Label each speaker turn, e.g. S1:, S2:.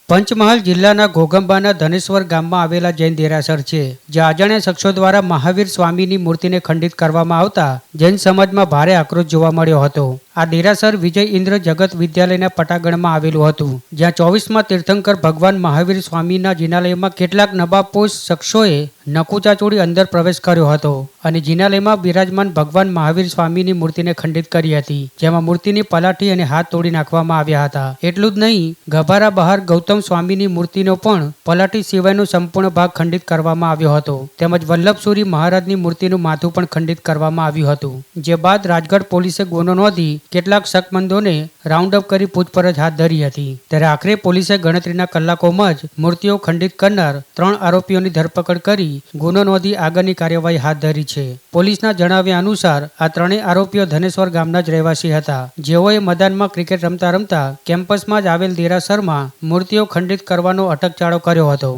S1: પંચમહાલ જિલ્લાના ઘોગંબાના ધનેશ્વર ગામમાં આવેલા જૈન દેરાસર છે, જ્યાં અજાણ્યા શખ્સો દ્વારા મહાવીર સ્વામીની મૂર્તિને ખંડિત કરવામાં આવતા જૈન સમાજમાં ભારે આક્રોશ જોવા મળ્યો હતો. આ દેરાસર વિજય ઇન્દ્ર જગત વિદ્યાલયના પટાગણમાં આવેલું હતું, જ્યાં 24માં તીર્થંકર ભગવાન મહાવીર સ્વામીના જિનાલયમાં કેટલાક નવાબપોશ શખ્સોએ નકુચા ચોડી અંદર પ્રવેશ કર્યો હતો અને જિનાલયમાં બિરાજમાન ભગવાન મહાવીર સ્વામીની મૂર્તિને ખંડિત કરી હતી, જેમાં મૂર્તિની પલાઠી અને હાથ તોડી નાખવામાં આવ્યા હતા. એટલું જ નહીં, ગભારા બહાર ગૌતમ સ્વામીની મૂર્તિનો પણ પલાઠી સિવાયનો સંપૂર્ણ ભાગ ખંડિત કરવામાં આવ્યો હતો, તેમજ વલ્લભસુરી મહારાજની મૂર્તિનું માથું પણ ખંડિત કરવામાં આવ્યું હતું. જે બાદ રાજગઢ પોલીસે ગુનો નોંધી કેટલાક શકમંદોને રાઉન્ડ અપ કરી પૂછપરછ હાથ ધરી હતી. ત્યારે આખરે પોલીસે ગણતરીના કલાકોમાં જ મૂર્તિઓ ખંડિત કરનાર 3 આરોપીઓની ધરપકડ કરી ગુનો નોંધી આગળની કાર્યવાહી હાથ ધરી છે. પોલીસના જણાવ્યા અનુસાર આ 3 આરોપીઓ ધનેશ્વર ગામના જ રહેવાસી હતા, જેઓએ મેદાનમાં ક્રિકેટ રમતા રમતા કેમ્પસમાં જ આવેલ દેરાસરમાં મૂર્તિઓ ખંડિત કરવાનો અટકચાળો કર્યો હતો.